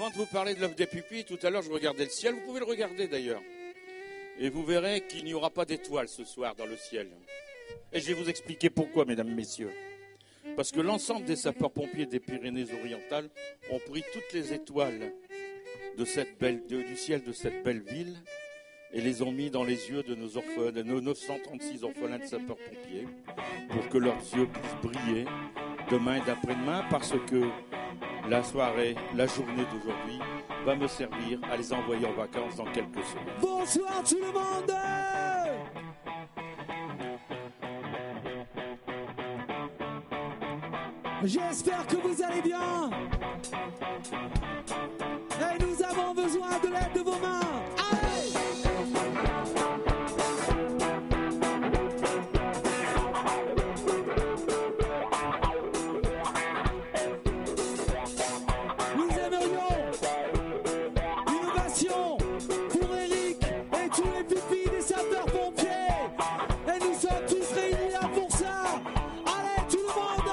Avant de vous parler de l'œuf des pupilles, tout à l'heure je regardais le ciel, vous pouvez le regarder d'ailleurs. Et vous verrez qu'il n'y aura pas d'étoiles ce soir dans le ciel. Et je vais vous expliquer pourquoi, mesdames, messieurs. Parce que l'ensemble des sapeurs-pompiers des Pyrénées-Orientales ont pris toutes les étoiles du ciel de cette belle ville et les ont mis dans les yeux de nos 936 orphelins de sapeurs-pompiers pour que leurs yeux puissent briller demain et d'après-demain, parce que la soirée, la journée d'aujourd'hui va me servir à les envoyer en vacances dans quelques semaines. Bonsoir tout le monde! J'espère que vous allez bien. Et nous avons besoin de l'aide de vos mains. Allez! Nous aimerions l'innovation pour Eric et tous les pupilles des sapeurs-pompiers. Et nous sommes tous réunis là pour ça. Allez tout le monde!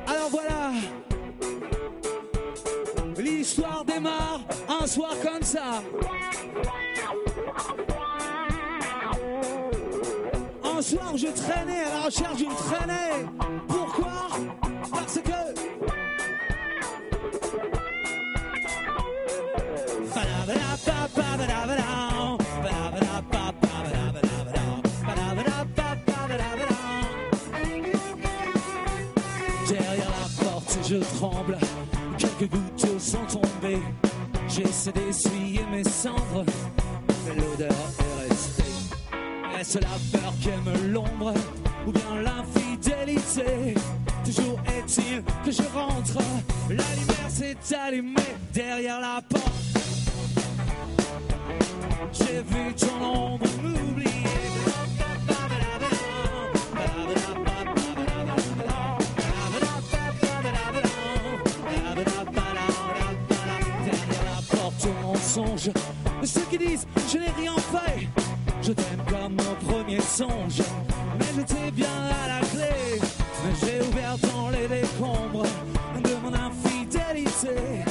Alors voilà, l'histoire démarre un soir comme ça. Un soir je traînais à la recherche d'une traînée. Pourquoi? Parce que derrière la porte je tremble, quelques gouttes sont tombées. J'essaie d'essuyer mes cendres, mais l'odeur est restée. Est-ce la peur qui aime l'ombre ou bien l'infidélité? Toujours est-il que je rentre, la lumière s'est allumée derrière la porte. J'ai vu ton ombre m'oublier. Derrière la porte au mensonge, ceux qui disent je n'ai rien fait. Je t'aime comme mon premier songe, mais j'étais bien à la clé. Mais j'ai ouvert dans les décombres de mon infidélité.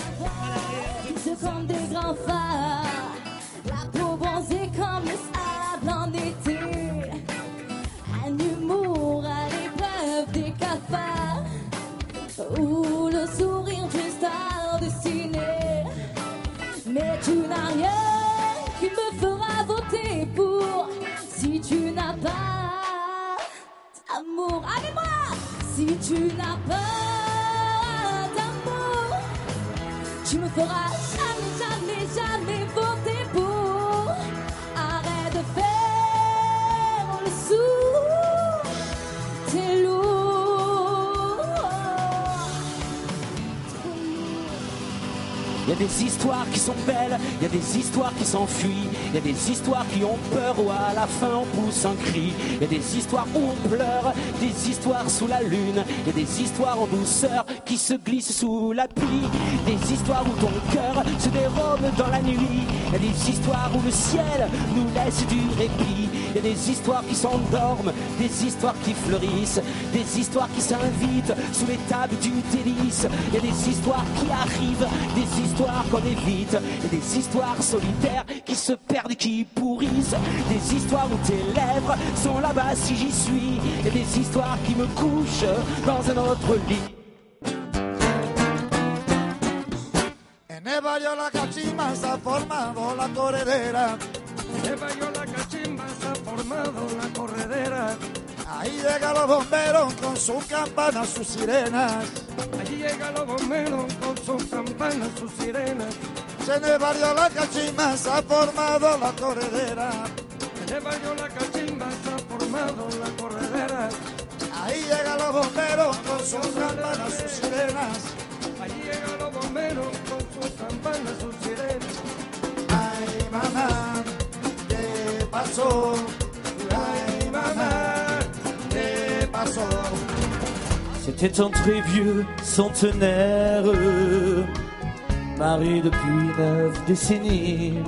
C'est comme des grands phares, la peau bronzée comme le sable en été. Un humour à l'épreuve des cafards, ou le sourire d'une star dessinée. Mais tu n'as rien qui me fera voter pour. Si tu n'as pas d'amour, avec moi. Si tu n'as pas d'amour, tu me feras jamais, jamais, jamais voter pour. Arrête de faire le sourd, t'es lourd. Il y a des histoires qui sont belles, il y a des histoires qui s'enfuient, il y a des histoires qui ont peur ou à la fin on pousse un cri. Il y a des histoires où on pleure, des histoires sous la lune, il y a des histoires en douceur qui se glissent sous la pluie. Des histoires où ton cœur se dérobe dans la nuit, il y a des histoires où le ciel nous laisse du répit. Il y a des histoires qui s'endorment, des histoires qui fleurissent, des histoires qui s'invitent sous les tables du délice. Il y a des histoires qui arrivent, des histoires qu'on évite, et des histoires solitaires qui se perdent et qui pourrissent. Des histoires où tes lèvres sont là-bas si j'y suis, et des histoires qui me couchent dans un autre lit. En Eva yo la cachimba se ha formado la corredera. Eva yo la cachimba se ha formado la corredera. Ahí llegan los bomberos con sus campanas, sus sirenas. Allí llegan los bomberos con sus campanas, sus sirenas. En el barrio La Cachimba se ha formado la corredera. En el barrio La Cachimba se ha formado la corredera. Ahí llegan los bomberos con sus campanas, sus sirenas. Allí llegan los bomberos con sus campanas, sus sirenas. Ay, mamá, ¿qué pasó? Ay, mamá, ¿qué pasó? C'était un très vieux centenaire, marié depuis 9 décennies,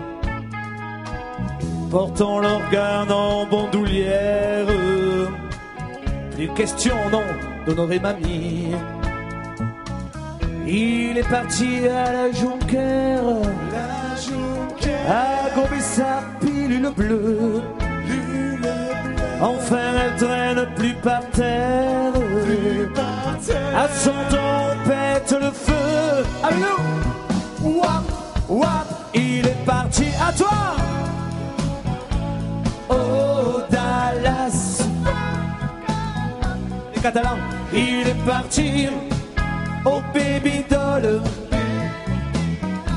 portant l'organe en bandoulière. Plus question, non, d'honorer mamie. Il est parti à la Jonquère, a gobé sa pilule bleue. Enfin elle traîne plus par terre, à son temps on pète le feu. Allô, wap, wap, il est parti. À toi. Oh Dallas, les Catalans. Il est parti au baby doll,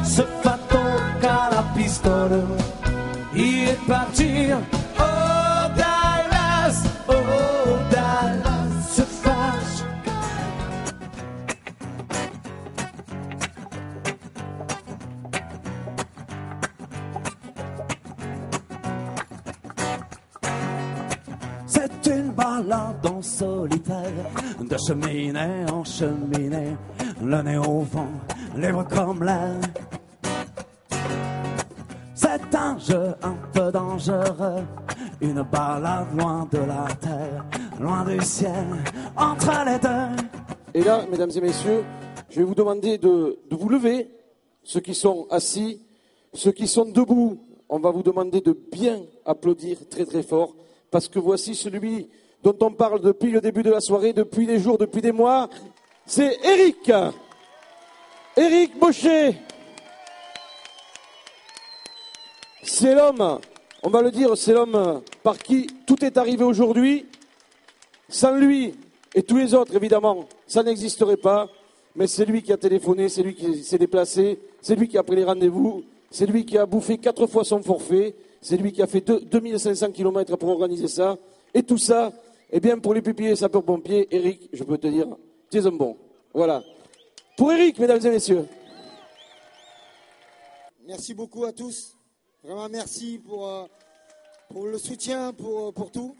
ce fato qu'à la pistole. Il est parti. Oh Dallas, se fâche. C'est une balade en solitaire, de cheminée en cheminée, le nez au vent, libre comme l'air. C'est un jeu un peu dangereux, une balade loin de la terre, loin du ciel, entre les deux. Et là, mesdames et messieurs, je vais vous demander de vous lever, ceux qui sont assis, ceux qui sont debout, on va vous demander de bien applaudir très très fort, parce que voici celui dont on parle depuis le début de la soirée, depuis des jours, depuis des mois, c'est Eric. Eric Bauchet. C'est l'homme, on va le dire, c'est l'homme par qui tout est arrivé aujourd'hui. Sans lui et tous les autres, évidemment, ça n'existerait pas. Mais c'est lui qui a téléphoné, c'est lui qui s'est déplacé, c'est lui qui a pris les rendez-vous, c'est lui qui a bouffé 4 fois son forfait, c'est lui qui a fait 2500 km pour organiser ça. Et tout ça, eh bien, pour les pupilles et sapeurs-pompiers, Eric, je peux te dire, tu es un bon. Voilà. Pour Eric, mesdames et messieurs. Merci beaucoup à tous. Vraiment merci pour le soutien, pour tout.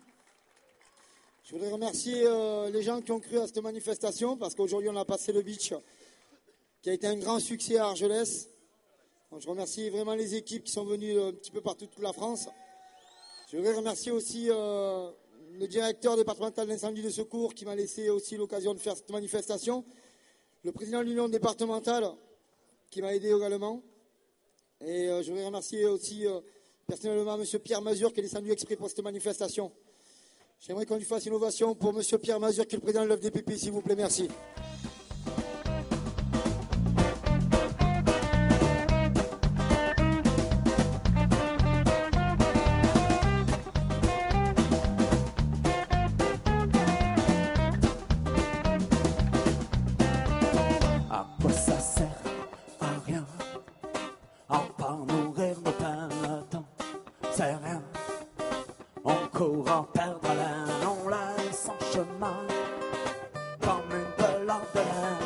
Je voudrais remercier les gens qui ont cru à cette manifestation parce qu'aujourd'hui on a passé le beach qui a été un grand succès à Argelès. Donc, je remercie vraiment les équipes qui sont venues un petit peu partout de toute la France. Je voudrais remercier aussi le directeur départemental d'incendie de secours qui m'a laissé aussi l'occasion de faire cette manifestation. Le président de l'union départementale qui m'a aidé également. Et je voudrais remercier aussi personnellement M. Pierre Mazur qui est descendu exprès pour cette manifestation. J'aimerais qu'on lui fasse une ovation pour M. Pierre Mazur qui est le président de l'FDPP, s'il vous plaît, merci. À quoi ça sert? À rien. À part nourrir nos peines, c'est rien. On court en perdre l'un, on laisse en chemin comme une pelote de laine.